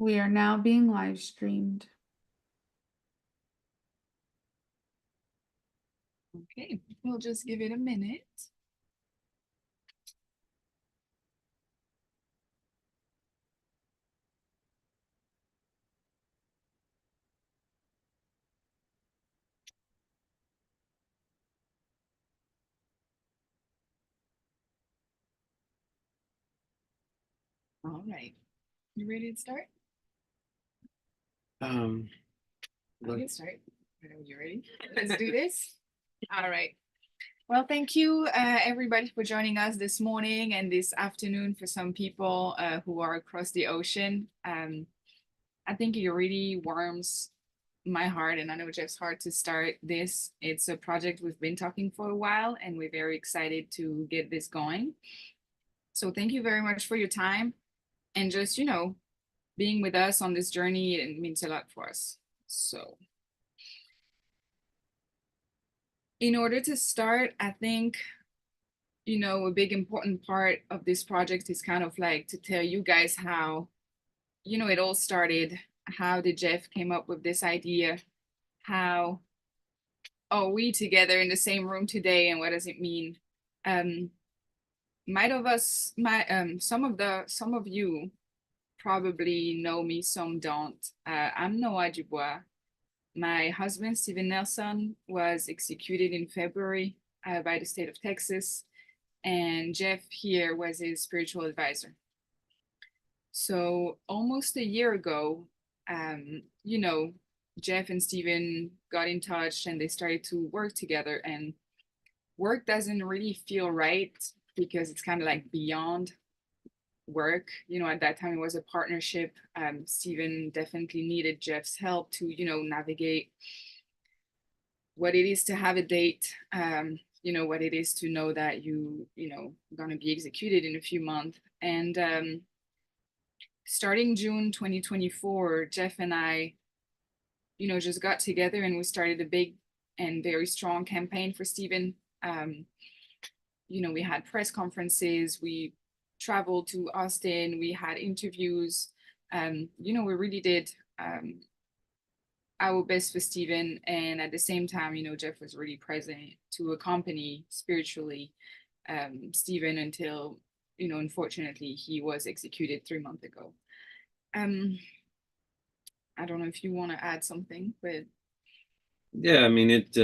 We are now being live streamed. Okay, we'll just give it a minute. All right, you ready to start? Um, I'll get started. You ready? Let's do this. All right. Well, thank you, everybody, for joining us this morning and this afternoon for some people who are across the ocean. I think it really warms my heart, and I know Jeff's heart to start this. It's a project we've been talking for a while, and we're very excited to get this going. So thank you very much for your time and just, being with us on this journey. It means a lot for us. So in order to start, I think, a big important part of this project is kind of like to tell you guys how, it all started. How did Jeff came up with this idea? How are we together in the same room today, and what does it mean? Some of you probably know me, some don't. I'm Noah Dubois. My husband, Steven Nelson, was executed in February by the state of Texas, and Jeff here was his spiritual advisor. So almost a year ago, Jeff and Steven got in touch and they started to work together, and work doesn't really feel right because it's kind of like beyond work. At that time it was a partnership. Steven definitely needed Jeff's help to, navigate what it is to have a date, what it is to know that gonna be executed in a few months. And starting June 2024, Jeff and I, just got together and we started a big and very strong campaign for Steven. We had press conferences, we traveled to Austin, we had interviews. We really did our best for Steven. And at the same time, Jeff was really present to accompany spiritually Steven until, unfortunately, he was executed 3 months ago. I don't know if you want to add something, but yeah, I mean, it,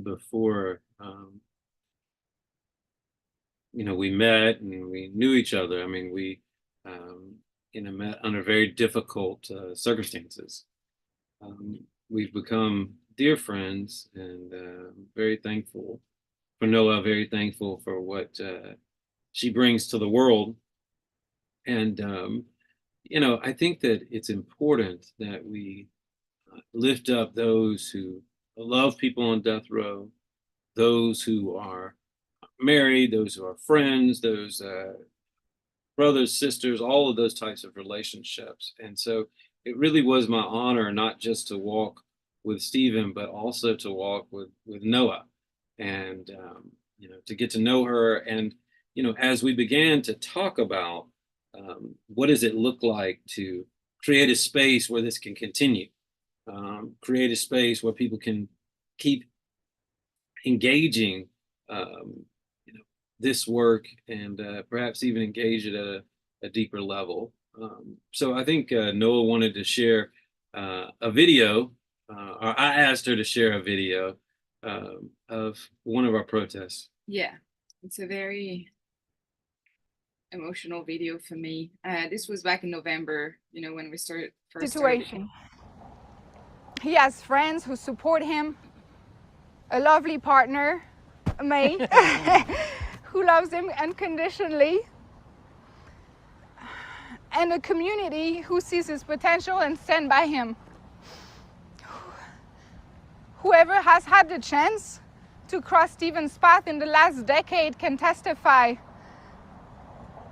before, we met and we knew each other. I mean, we, met under very difficult circumstances. We've become dear friends, and very thankful for Noah, very thankful for what she brings to the world. And, I think that it's important that we lift up those who love people on death row, those who are married, those who are friends, those brothers, sisters, all of those types of relationships. And so it really was my honor not just to walk with Steven, but also to walk with Noah, and to get to know her. And as we began to talk about what does it look like to create a space where this can continue, create a space where people can keep engaging this work, and perhaps even engage at a deeper level. So I think Noah wanted to share a video, or I asked her to share a video of one of our protests. Yeah, it's a very emotional video for me. This was back in November, when we started first situation. He has friends who support him, a lovely partner, May, who loves him unconditionally, and a community who sees his potential and stand by him. Whoever has had the chance to cross Steven's path in the last decade can testify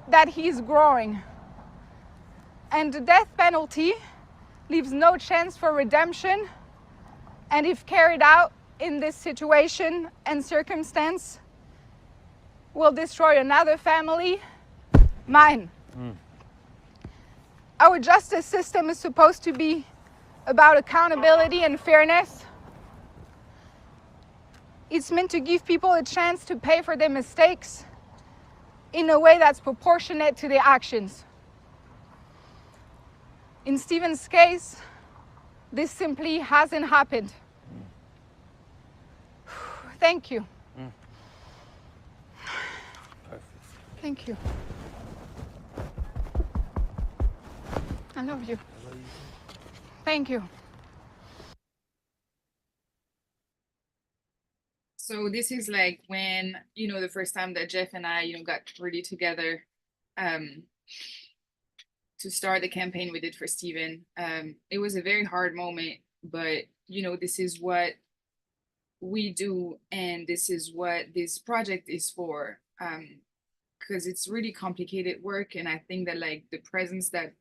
that he's growing. And the death penalty leaves no chance for redemption, and if carried out in this situation and circumstance, will destroy another family, mine. our justice system is supposed to be about accountability and fairness. It's meant to give people a chance to pay for their mistakes in a way that's proportionate to their actions. In Stephen's case, this simply hasn't happened. Thank you. Perfect. Thank you. I love you. Thank you. So this is like when, the first time that Jeff and I, got really together to start the campaign we did for Stephen. It was a very hard moment, but, this is what we do, and this is what this project is for, because it's really complicated work. And I think that like the presence that,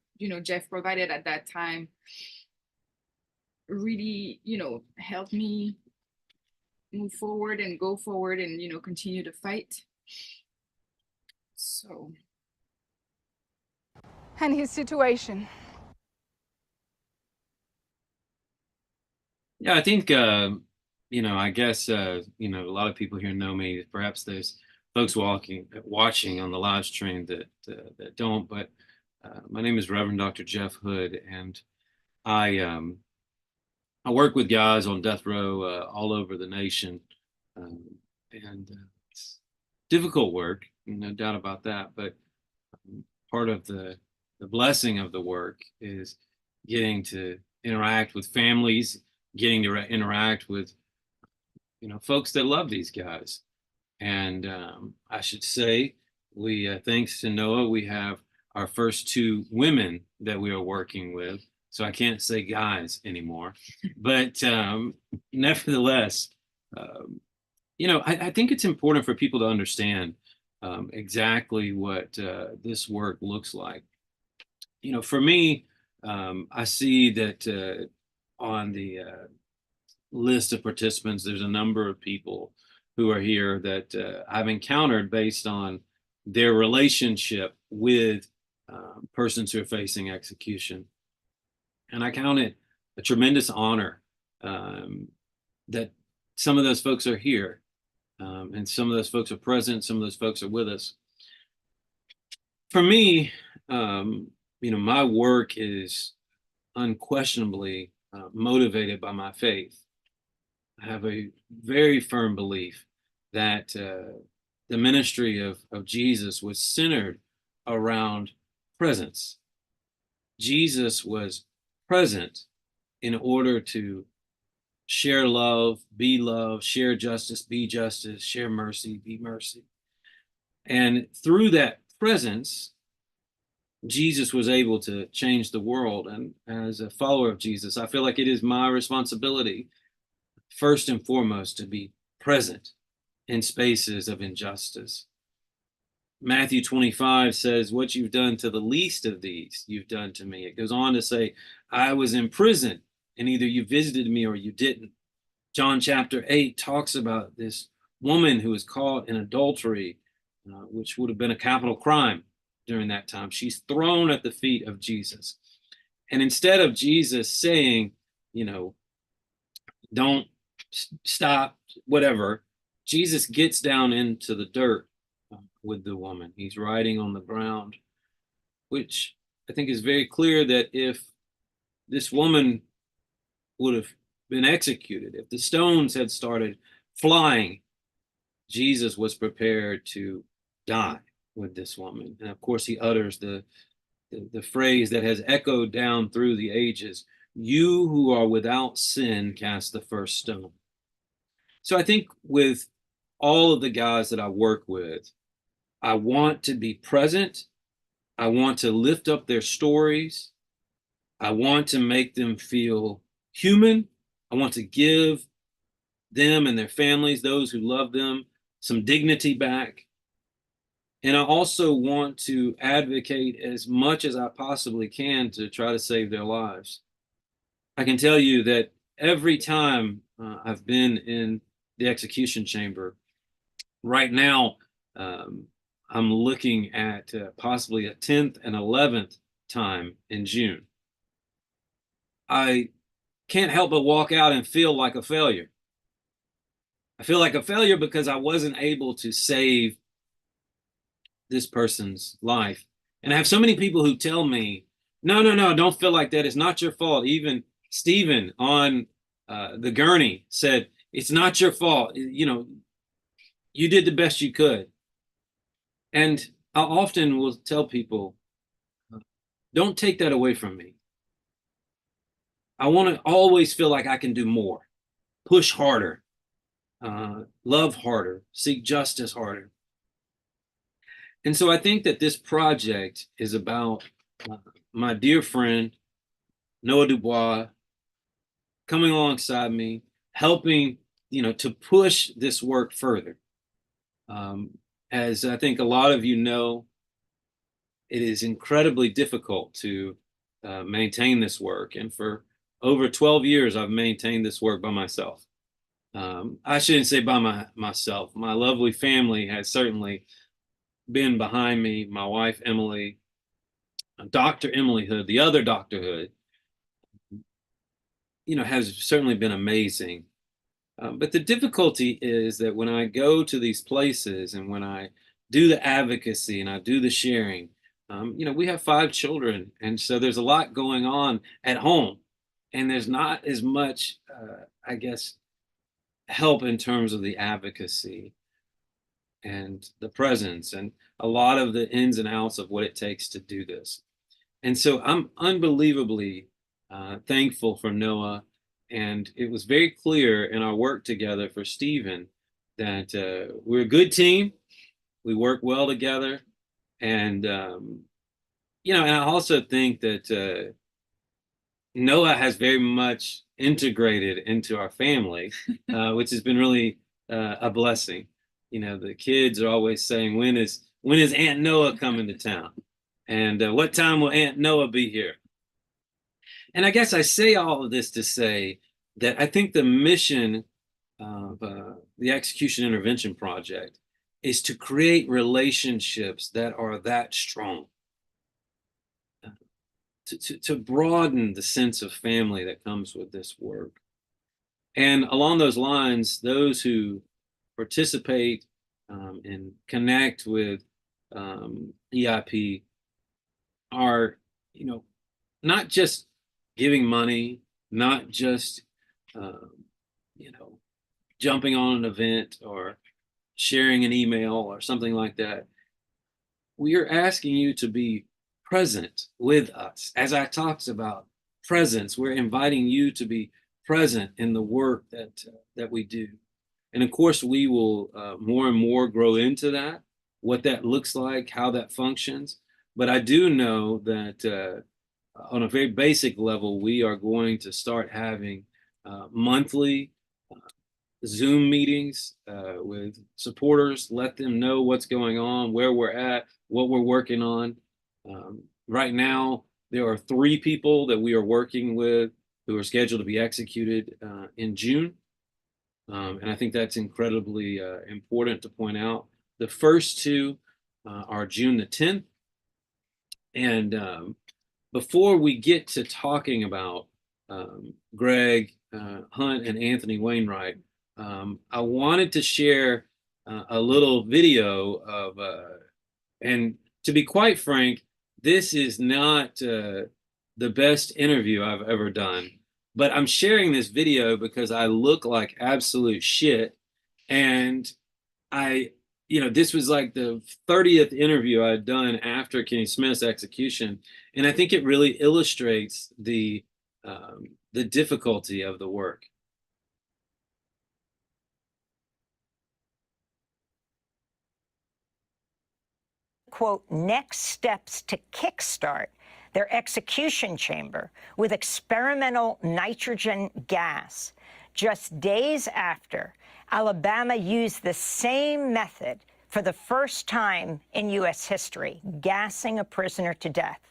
Jeff provided at that time really, helped me move forward and go forward and, continue to fight. So. And his situation. Yeah, I think, I guess, a lot of people here know me. Perhaps there's folks watching on the live stream that don't, but my name is Reverend Dr. Jeff Hood, and I work with guys on death row all over the nation, and it's difficult work, no doubt about that. But part of the blessing of the work is getting to interact with families, getting to interact with folks that love these guys. And I should say, we thanks to Noah, we have our first 2 women that we are working with. So I can't say guys anymore, but nevertheless, I think it's important for people to understand exactly what this work looks like. For me, I see that on the list of participants, there's a number of people who are here that I've encountered based on their relationship with persons who are facing execution. And I count it a tremendous honor that some of those folks are here, and some of those folks are present, some of those folks are with us. For me, my work is unquestionably motivated by my faith. I have a very firm belief that the ministry of Jesus was centered around presence. Jesus was present in order to share love, be love, share justice, be justice, share mercy, be mercy. And through that presence, Jesus was able to change the world. And as a follower of Jesus, I feel like it is my responsibility, first and foremost, to be present in spaces of injustice. Matthew 25 says, what you've done to the least of these, you've done to me. It goes on to say, I was in prison and either you visited me or you didn't. John chapter 8 talks about this woman who was caught in adultery, which would have been a capital crime during that time. She's thrown at the feet of Jesus. And instead of Jesus saying, don't stop, whatever, Jesus gets down into the dirt with the woman. He's writing on the ground, which I think is very clear that if this woman would have been executed, if the stones had started flying, Jesus was prepared to die with this woman. And of course, he utters the phrase that has echoed down through the ages, you who are without sin, cast the first stone. So I think with all of the guys that I work with, I want to be present. I want to lift up their stories. I want to make them feel human. I want to give them and their families, those who love them, some dignity back. And I also want to advocate as much as I possibly can to try to save their lives. I can tell you that every time I've been in the execution chamber, right now, I'm looking at possibly a 10th and 11th time in June, I can't help but walk out and feel like a failure. I feel like a failure because I wasn't able to save this person's life. And I have so many people who tell me, no, no, no, don't feel like that. It's not your fault. Even Stephen on the gurney said, it's not your fault. You know, you did the best you could. And I often will tell people, don't take that away from me. I want to always feel like I can do more, push harder, love harder, seek justice harder. And so I think that this project is about my dear friend, Noah Dubois, coming alongside me, helping, to push this work further. As I think a lot of you know, it is incredibly difficult to maintain this work. And for over 12 years, I've maintained this work by myself. I shouldn't say by myself. My lovely family has certainly been behind me. My wife, Emily, Dr. Emily Hood, the other Dr. Hood, has certainly been amazing. But the difficulty is that when I go to these places and when I do the advocacy and I do the sharing, we have 5 children. And so there's a lot going on at home. And there's not as much, I guess, help in terms of the advocacy and the presence and a lot of the ins and outs of what it takes to do this. And so I'm unbelievably thankful for Noah. And it was very clear in our work together for Stephen that we're a good team. We work well together. And, and I also think that Noah has very much integrated into our family, which has been really a blessing. The kids are always saying, when is Aunt Noah coming to town? And what time will Aunt Noah be here? And I guess I say all of this to say that I think the mission of the Execution Intervention Project is to create relationships that are that strong, to broaden the sense of family that comes with this work. And along those lines, those who participate and connect with EIP are, not just giving money, not just, jumping on an event or sharing an email or something like that. We are asking you to be present with us. As I talked about presence, we're inviting you to be present in the work that we do. And of course, we will more and more grow into that, what that looks like, how that functions. But I do know that on a very basic level, we are going to start having monthly Zoom meetings with supporters, let them know what's going on, where we're at, what we're working on. Right now, there are 3 people that we are working with who are scheduled to be executed in June. And I think that's incredibly important to point out. The first 2 are June the 10th. And before we get to talking about Greg Hunt and Anthony Wainwright, I wanted to share a little video of, and to be quite frank, this is not the best interview I've ever done, but I'm sharing this video because I look like absolute shit. And this was like the 30th interview I'd done after Kenny Smith's execution. And I think it really illustrates the difficulty of the work. Quote, next steps to kickstart their execution chamber with experimental nitrogen gas. Just days after Alabama used the same method for the first time in U.S. history, gassing a prisoner to death.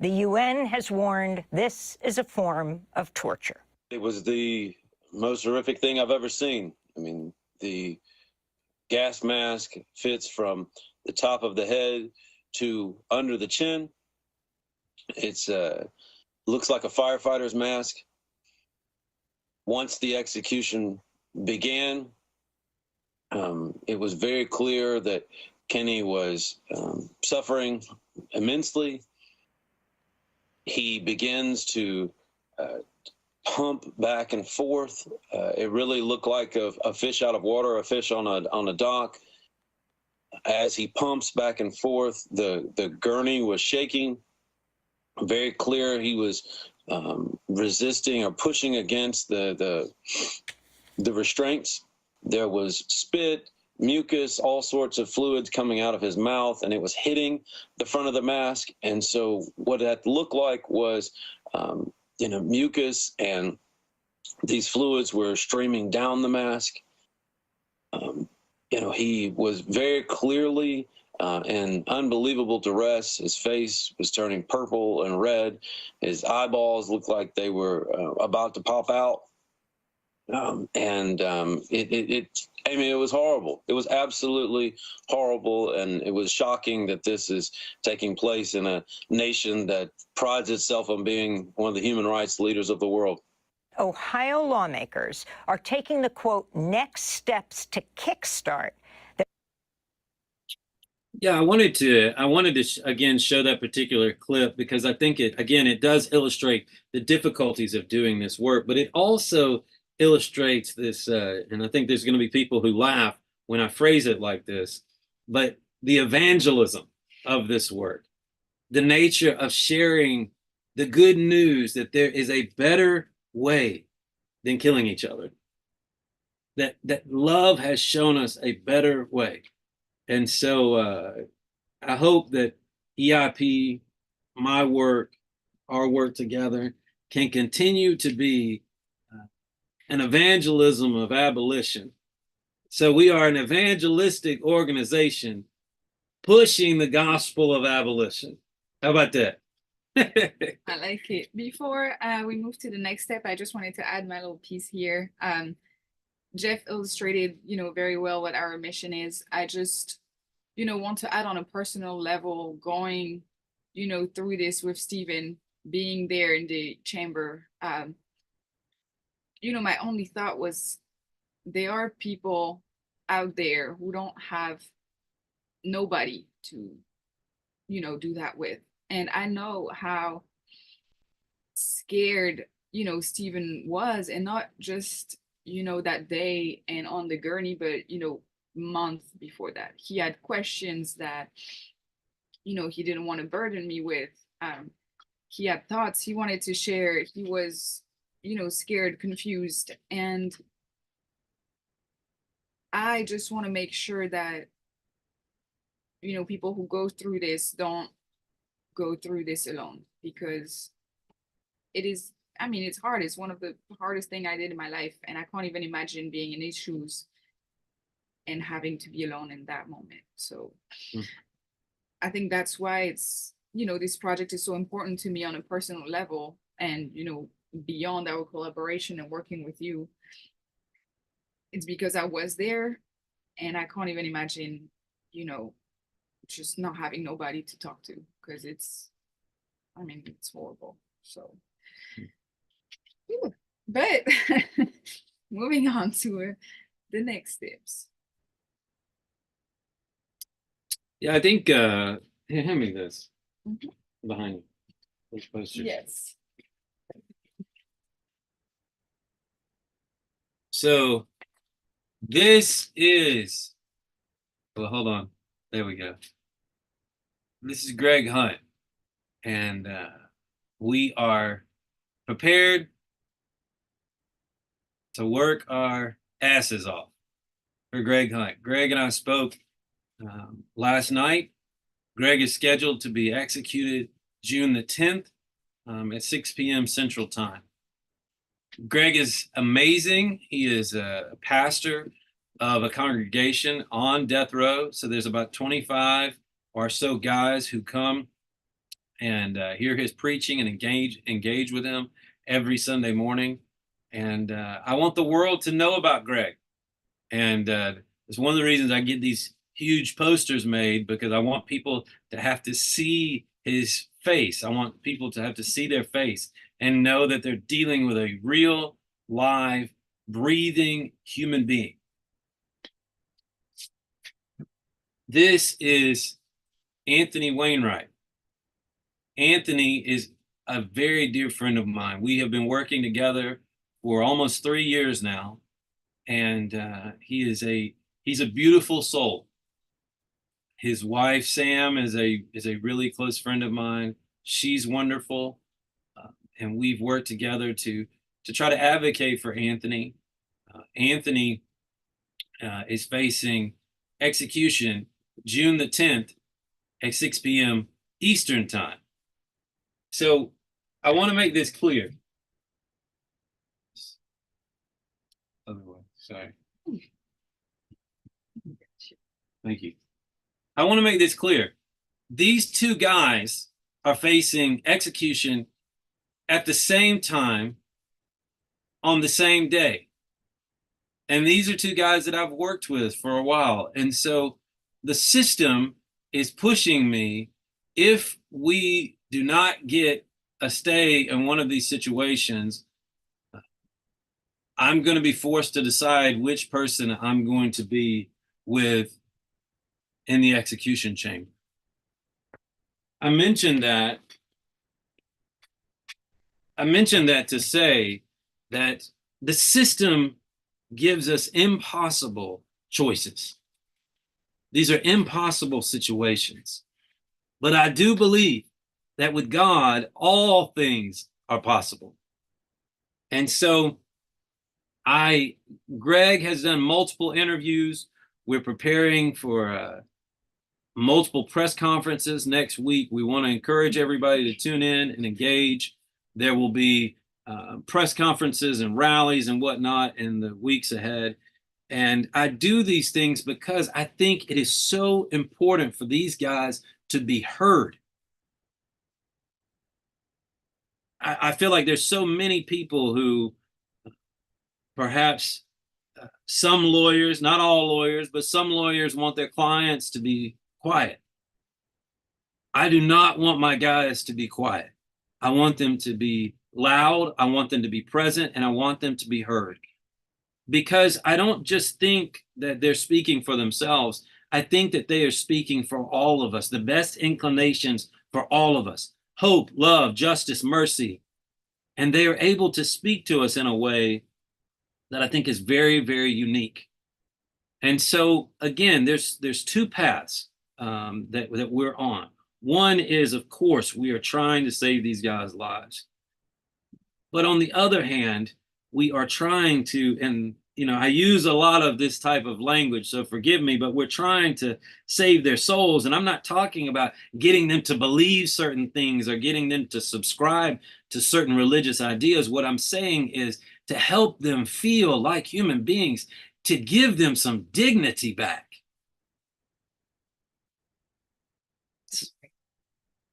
The UN has warned this is a form of torture. It was the most horrific thing I've ever seen. I mean, the gas mask fits from the top of the head to under the chin. It's looks like a firefighter's mask. Once the execution began, it was very clear that Kenny was suffering immensely. He begins to pump back and forth. It really looked like a fish out of water, a fish on a dock. As he pumps back and forth, the gurney was shaking. Very clear he was resisting or pushing against the restraints. There was spit, mucus, all sorts of fluids coming out of his mouth, and it was hitting the front of the mask. And so what that looked like was, mucus, and these fluids were streaming down the mask. He was very clearly in unbelievable duress. His face was turning purple and red. His eyeballs looked like they were about to pop out. It was horrible. It was absolutely horrible, and it was shocking that this is taking place in a nation that prides itself on being one of the human rights leaders of the world. Ohio lawmakers are taking the, quote, next steps to kickstart. Yeah, I wanted to again show that particular clip because I think it does illustrate the difficulties of doing this work, but it also illustrates this, and I think there's going to be people who laugh when I phrase it like this, but the evangelism of this work, the nature of sharing the good news that there is a better way than killing each other, that love has shown us a better way. And so I hope that EIP, my work, our work together can continue to be an evangelism of abolition. So we are an evangelistic organization pushing the gospel of abolition. How about that? I like it. Before we move to the next step, I just wanted to add my little piece here. Jeff illustrated, very well what our mission is. I just, want to add on a personal level, going, through this with Stephen, being there in the chamber. My only thought was there are people out there who don't have nobody to, do that with. And I know how scared, Stephen was, and not just, that day and on the gurney, but, months before that. He had questions that, he didn't want to burden me with. He had thoughts he wanted to share. He was, scared, confused. And I just want to make sure that, people who go through this don't go through this alone, because it is, it's hard. It's one of the hardest things I did in my life, and I can't even imagine being in his shoes and having to be alone in that moment. So I think that's why it's, this project is so important to me on a personal level, and, beyond our collaboration and working with you. It's because I was there, and I can't even imagine, just not having nobody to talk to, because it's horrible. So, but moving on to the next steps. Yeah, I think, here, hand me this. Behind you. Those posters. Yes. So this is, well, hold on. There we go. This is Greg Hunt, and we are prepared to work our asses off for Greg Hunt. Greg and I spoke last night. Greg is scheduled to be executed June the 10th at 6 p.m. Central Time. Greg is amazing. He is a pastor of a congregation on death row. So there's about 25 or so guys who come and hear his preaching and engage with him every Sunday morning. And I want the world to know about Greg. And it's one of the reasons I get these huge posters made, because I want people to have to see his face. I want people to have to see their face and know that they're dealing with a real, live, breathing human being. This is Anthony Wainwright. Anthony is a very dear friend of mine. We have been working together for almost 3 years now, and he's a beautiful soul. His wife Sam is a really close friend of mine. She's wonderful, and we've worked together to try to advocate for Anthony. Anthony is facing execution June the 10th at 6 p.m. Eastern time. So I want to make this clear. Otherwise, sorry. Thank you. I want to make this clear. These two guys are facing execution at the same time on the same day. And these are two guys that I've worked with for a while. And so the system is pushing me, if we do not get a stay in one of these situations, I'm going to be forced to decide which person I'm going to be with in the execution chamber. I mentioned that to say that the system gives us impossible choices. These are impossible situations. But I do believe that with God, all things are possible. And so Greg has done multiple interviews. We're preparing for multiple press conferences next week. We want to encourage everybody to tune in and engage. There will be press conferences and rallies and whatnot in the weeks ahead. And I do these things because I think it is so important for these guys to be heard. I feel like there's so many people who perhaps some lawyers, not all lawyers, but some lawyers want their clients to be quiet. I do not want my guys to be quiet. I want them to be loud. I want them to be present, and I want them to be heard. Because I don't just think that they're speaking for themselves. I think that they are speaking for all of us, the best inclinations for all of us. Hope, love, justice, mercy. And they are able to speak to us in a way that I think is very, very unique. And so, again, there's two paths that we're on. One is, of course, we are trying to save these guys' lives. But on the other hand, we are trying to, and I use a lot of this type of language, so forgive me, but we're trying to save their souls. And I'm not talking about getting them to believe certain things or getting them to subscribe to certain religious ideas. What I'm saying is to help them feel like human beings, to give them some dignity back.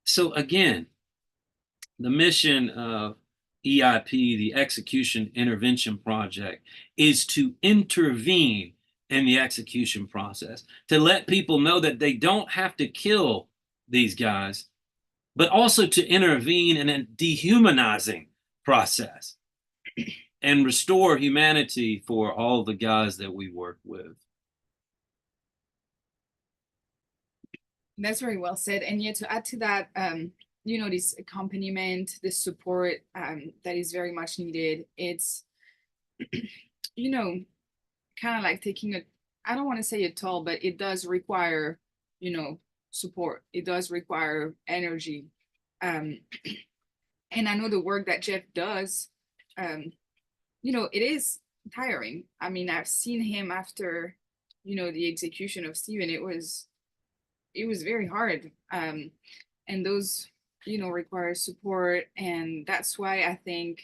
So again, the mission of EIP, the Execution Intervention Project, is to intervene in the execution process, to let people know that they don't have to kill these guys, but also to intervene in a dehumanizing process and restore humanity for all the guys that we work with. That's very well said. And yet to add to that, this accompaniment, this support that is very much needed. It's, kind of like taking I don't want to say a toll, but it does require, support. It does require energy. And I know the work that Jeff does, it is tiring. I mean, I've seen him after, the execution of Stephen. It was very hard. And those, require support. And that's why I think,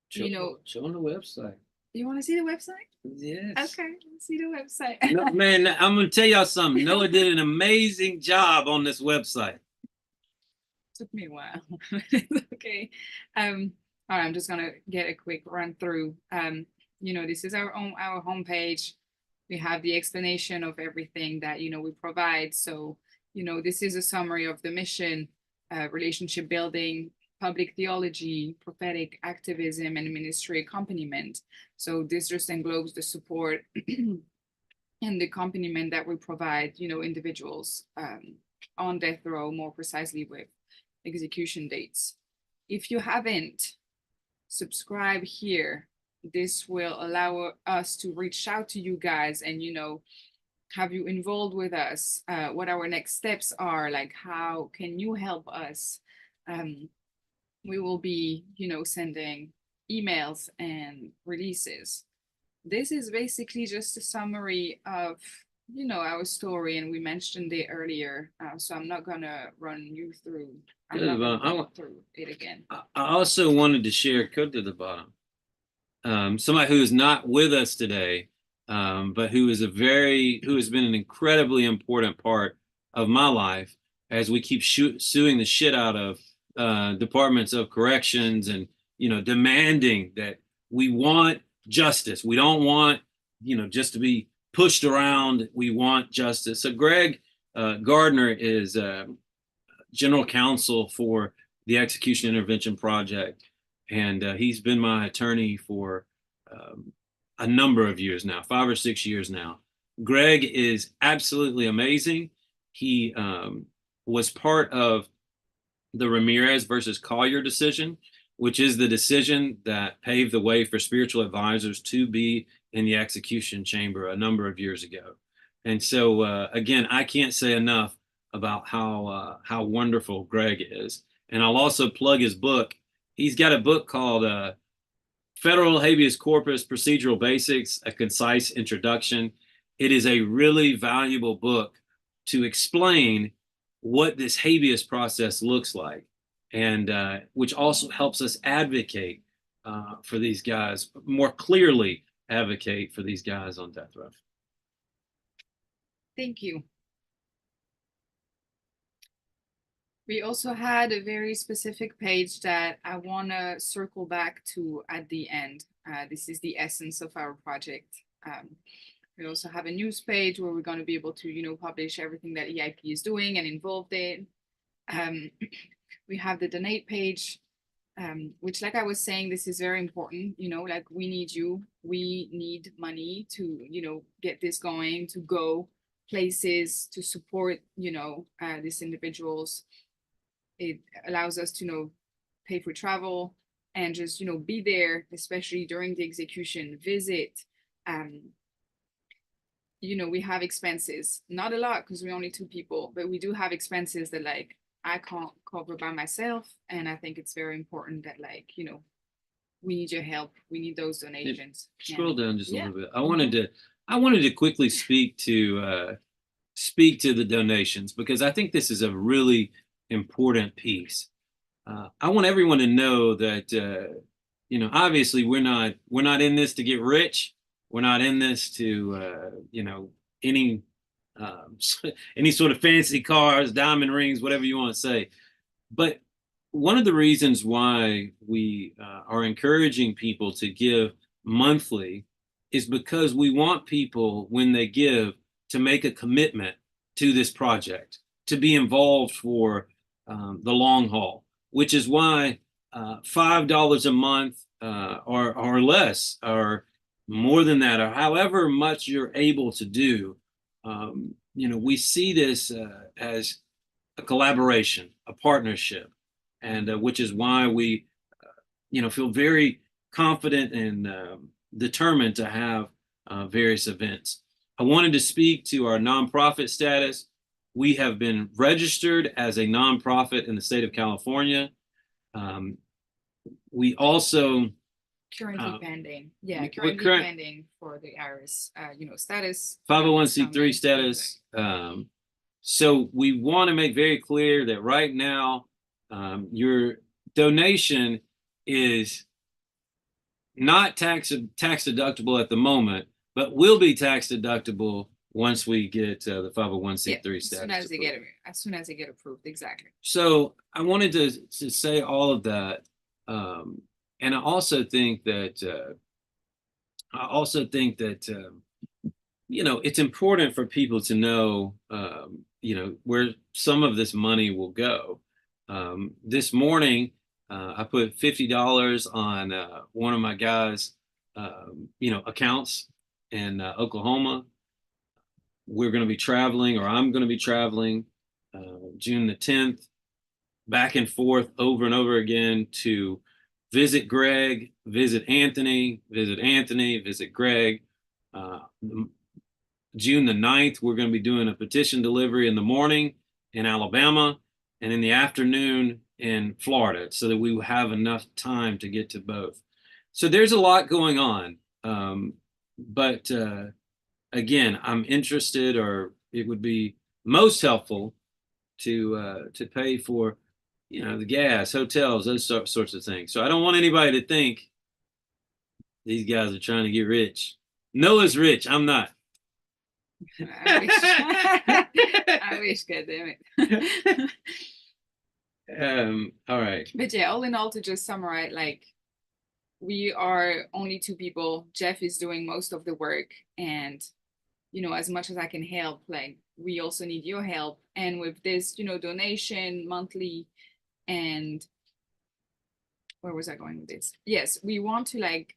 Show on the website. You want to see the website? Yes. Okay, let's see the website. No, man, I'm going to tell y'all something. Noah did an amazing job on this website. Took me a while. Okay. All right, I'm just gonna get a quick run through. This is our homepage. We have the explanation of everything that we provide. So You know, this is a summary of the mission, relationship building, public theology, prophetic activism, and ministry accompaniment. So this just englobes the support and the accompaniment that we provide, you know, individuals on death row, more precisely with execution dates. If you haven't, subscribe here. This will allow us to reach out to you guys and, you know, have you involved with us, what our next steps are, like how can you help us. We will be, you know, sending emails and releases. This is basically just a summary of, you know, our story, and we mentioned it earlier, so I'm not gonna run you through. I'm not gonna go through it again. I also wanted to share, go to the bottom, somebody who is not with us today, but who has been an incredibly important part of my life as we keep suing the shit out of departments of corrections, and, you know, demanding that we want justice. We don't want, you know, just to be pushed around. We want justice. So Greg Gardner is general counsel for the Execution Intervention Project, and he's been my attorney for a number of years now, 5 or 6 years now. Greg is absolutely amazing. He was part of the Ramirez versus Collier decision, which is the decision that paved the way for spiritual advisors to be in the execution chamber a number of years ago. And so, again, I can't say enough about how wonderful Greg is. And I'll also plug his book. He's got a book called Federal Habeas Corpus Procedural Basics, A Concise Introduction. It is a really valuable book to explain what this habeas process looks like, and which also helps us advocate for these guys, more clearly advocate for these guys on death row. Thank you. We also had a very specific page that I want to circle back to at the end. This is the essence of our project. We also have a news page where we're going to be able to, you know, publish everything that EIP is doing and involved in. We have the donate page, which, like I was saying, this is very important. You know, like, we need you. We need money to, you know, get this going, to go places, to support, you know, these individuals. It allows us to, you know, pay for travel and just, you know, be there, especially during the execution, visit. You know, we have expenses, not a lot because we're only 2 people, but we do have expenses that, like, I can't cover by myself. And I think it's very important that, like, you know, we need your help. We need those donations. Scroll down just a little bit. I wanted to quickly speak to the donations, because I think this is a really important piece. I want everyone to know that you know, obviously we're not in this to get rich. We're not in this to you know, any sort of fancy cars, diamond rings, whatever you want to say. But one of the reasons why we are encouraging people to give monthly is because we want people, when they give, to make a commitment to this project, to be involved for the long haul, which is why $5 a month or less, or more than that, or however much you're able to do. You know, we see this as a collaboration, a partnership, and which is why we, you know, feel very confident and determined to have various events. I wanted to speak to our nonprofit status. We have been registered as a nonprofit in the state of California. We also Currently pending. Yeah, we're currently pending for the IRS, you know, status. 501c3 status. So we want to make very clear that right now, your donation is not tax deductible at the moment, but will be tax deductible once we get the 501c3 status. As soon as they get approved, exactly. So I wanted to say all of that, and I also think that you know, it's important for people to know where some of this money will go. This morning, I put $50 on one of my guys' accounts in Oklahoma. We're going to be traveling, or I'm going to be traveling June the 10th, back and forth over and over again to visit Greg, visit Anthony, visit Greg. June the 9th, we're going to be doing a petition delivery in the morning in Alabama and in the afternoon in Florida, so that we will have enough time to get to both. So there's a lot going on. But again, I'm interested, or it would be most helpful to pay for, the gas, hotels, those sorts of things. So I don't want anybody to think these guys are trying to get rich. Noah's rich. I'm not. I wish. I wish, God damn it. All right. But yeah, all in all, to just summarize, like, we are only two people. Jeff is doing most of the work, and as much as I can help, like, we also need your help. And with this, donation monthly, and where was I going with this? Yes, we want to, like,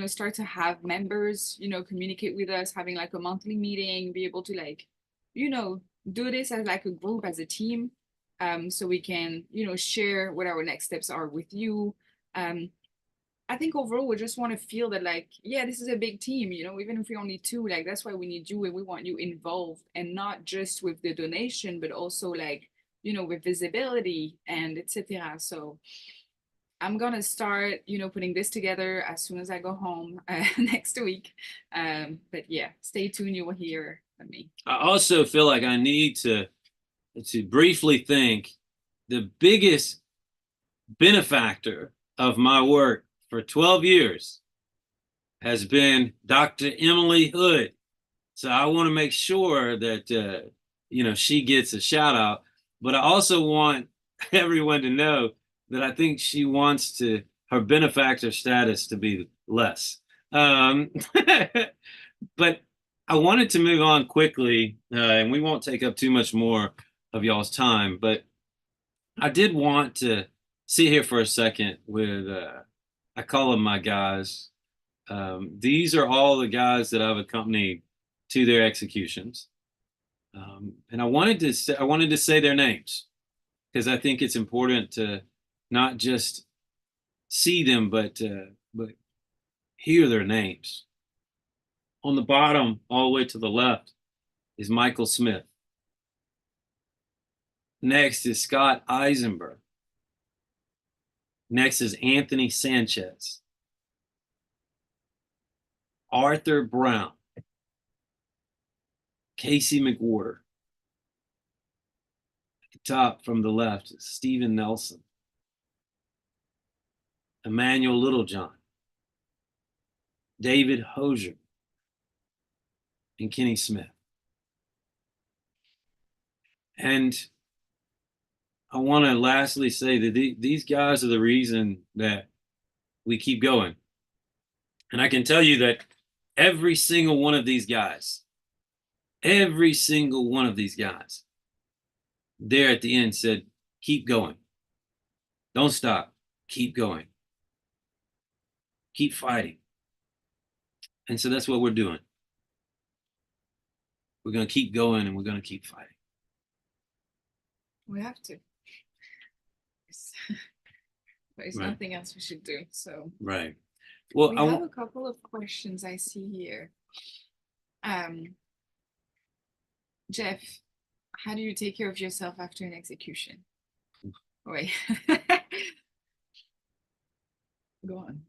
start to have members, communicate with us, having like a monthly meeting, be able to, like, do this as like a group, as a team, so we can, share what our next steps are with you. I think overall we just want to feel that, like, yeah, this is a big team, even if we're only two, like, that's why we need you, and we want you involved, and not just with the donation, but also, like, with visibility and etc. So I'm gonna start, putting this together as soon as I go home next week. But yeah, stay tuned. You will hear from me. I also feel like I need to briefly thank the biggest benefactor of my work for 12 years has been Dr. Emily Hood. So I want to make sure that, she gets a shout out, but I also want everyone to know that I think she wants her benefactor status to be less. But I wanted to move on quickly, and we won't take up too much more of y'all's time, but I did want to sit here for a second with, I call them my guys. These are all the guys that I've accompanied to their executions. And I wanted to say their names, because I think it's important to not just see them, but hear their names. On the bottom, all the way to the left, is Michael Smith. Next is Scott Eisenberg. Next is Anthony Sanchez. Arthur Brown. Casey McWhorter. At the top from the left is Stephen Nelson. Emmanuel Littlejohn. David Hosier. And Kenny Smith. And I want to lastly say that these guys are the reason that we keep going. And I can tell you that every single one of these guys, there at the end said, keep going. Don't stop. Keep going. Keep fighting. And so that's what we're doing. We're going to keep going, and we're going to keep fighting. We have to. There's Right. nothing else we should do. So Right. Well, we have a couple of questions I see here. Jeff, how do you take care of yourself after an execution? Wait. Go on.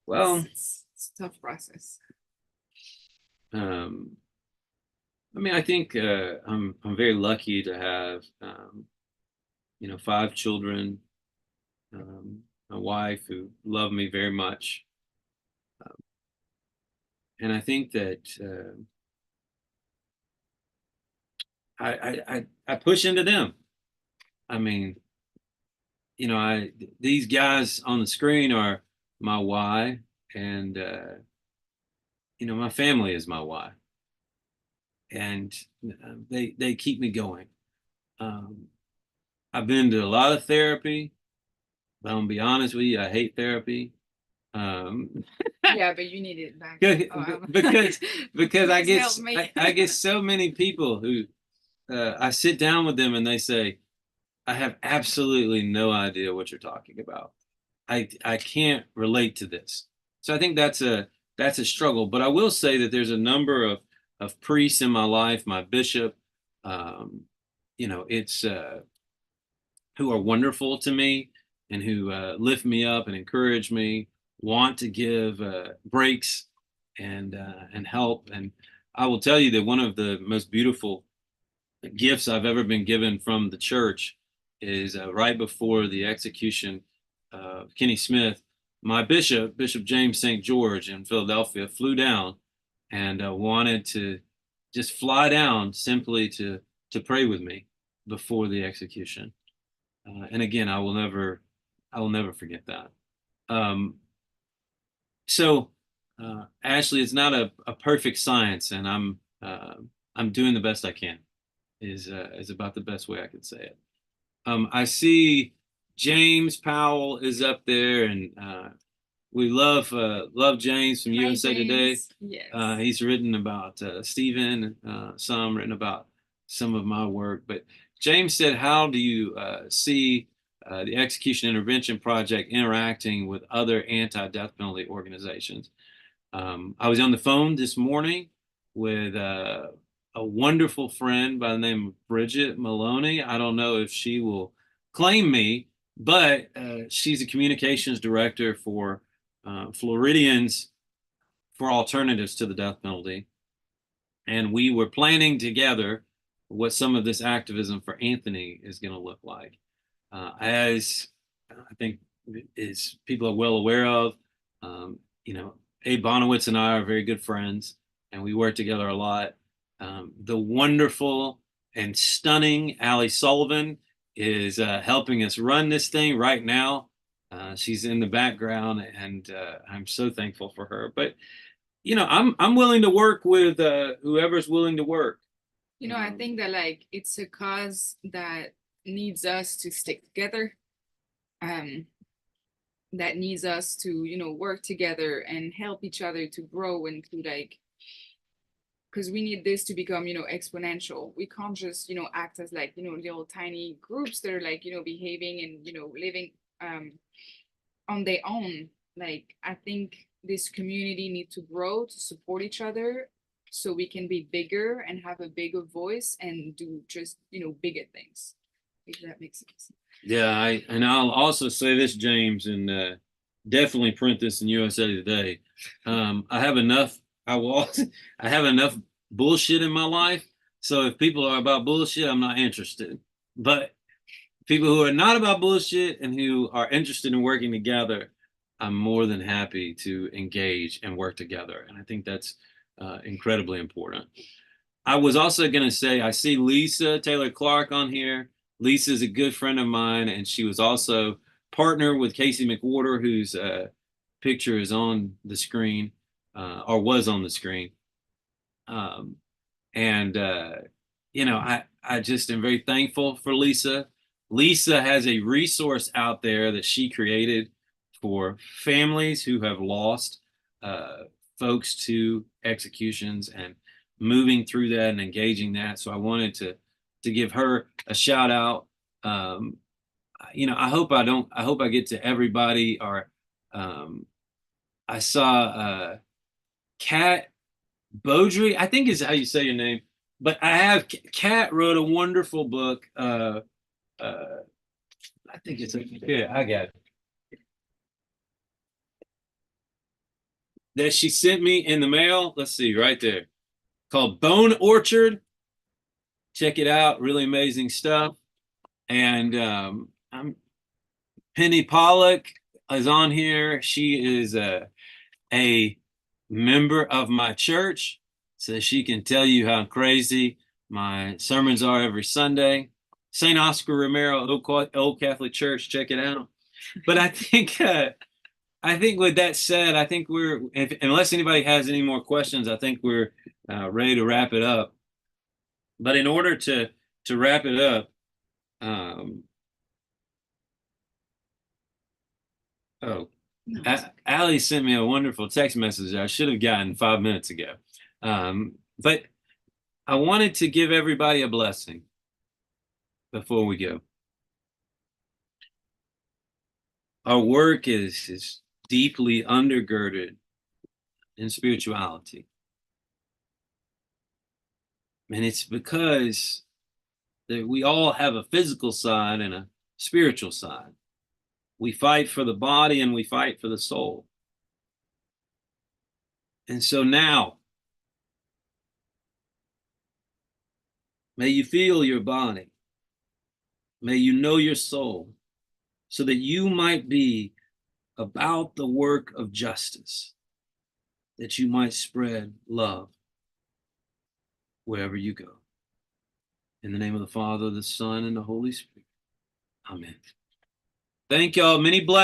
well, It's a tough process. I mean, I think I'm very lucky to have 5 children, a wife who love me very much, and I think that I push into them. I mean, these guys on the screen are my why, and my family is my why. and they keep me going. I've been to a lot of therapy, but I'm gonna be honest with you, I hate therapy. Yeah, but you need it back. Because I Please get help me. I get so many people who I sit down with them and they say, I have absolutely no idea what you're talking about. I can't relate to this. So I think that's a struggle. But I will say that there's a number of priests in my life, my bishop, it's who are wonderful to me and who lift me up and encourage me, want to give breaks and help. And I will tell you that one of the most beautiful gifts I've ever been given from the church is right before the execution of Kenny Smith, my bishop, Bishop James St. George in Philadelphia, flew down and wanted to just fly down simply to pray with me before the execution. And again, I will never forget that. So Ashley, it's not a perfect science, and I'm doing the best I can. Is about the best way I could say it. I see James Powell is up there, and we love James from Hi, USA Today. James. Yes. He's written about Stephen, some written about some of my work. But James said, how do you see the Execution Intervention Project interacting with other anti-death penalty organizations? I was on the phone this morning with a wonderful friend by the name of Bridget Maloney. I don't know if she will claim me, but she's a communications director for Floridians for Alternatives to the Death Penalty. And we were planning together what some of this activism for Anthony is going to look like. As I think is people are well aware of, Abe Bonowitz and I are very good friends, and we work together a lot. The wonderful and stunning Allie Sullivan is helping us run this thing right now. She's in the background, and I'm so thankful for her. But I'm willing to work with whoever's willing to work. I think that it's a cause that needs us to stick together. That needs us to work together and help each other to grow and to because we need this to become exponential. We can't just act as little tiny groups that are behaving and living on their own. I think this community needs to grow to support each other so we can be bigger and have a bigger voice and do just bigger things, if that makes sense. Yeah, and I'll also say this, James, and definitely print this in USA Today. I have enough. I have enough bullshit in my life. So if people are about bullshit, I'm not interested. But people who are not about bullshit and who are interested in working together, I'm more than happy to engage and work together. And I think that's incredibly important. I was also going to say, I see Lisa Taylor Clark on here. Lisa is a good friend of mine, and she was also partner with Casey McWhorter, whose picture is on the screen, or was on the screen. I just am very thankful for Lisa. Lisa has a resource out there that she created for families who have lost folks to executions and moving through that and engaging that. So I wanted to give her a shout out. I hope I get to everybody. Or I saw Kat Beaudry, I think is how you say your name. But I have Kat wrote a wonderful book. I think it's here. I got it. That she sent me in the mail. Let's see, right there. Called Bone Orchard. Check it out. Really amazing stuff. And I'm Penny Pollock is on here. She is a member of my church, so she can tell you how crazy my sermons are every Sunday. St. Oscar Romero, Old Catholic Church. Check it out. But I think with that said, I think unless anybody has any more questions, I think we're ready to wrap it up. But in order to wrap it up, Allie sent me a wonderful text message I should have gotten 5 minutes ago. But I wanted to give everybody a blessing before we go. Our work is deeply undergirded in spirituality. And it's because that we all have a physical side and a spiritual side. We fight for the body and we fight for the soul. And so now, may you feel your body. May you know your soul, so that you might be about the work of justice, that you might spread love wherever you go. In the name of the Father, the Son, and the Holy Spirit. Amen. Thank y'all. Many blessings.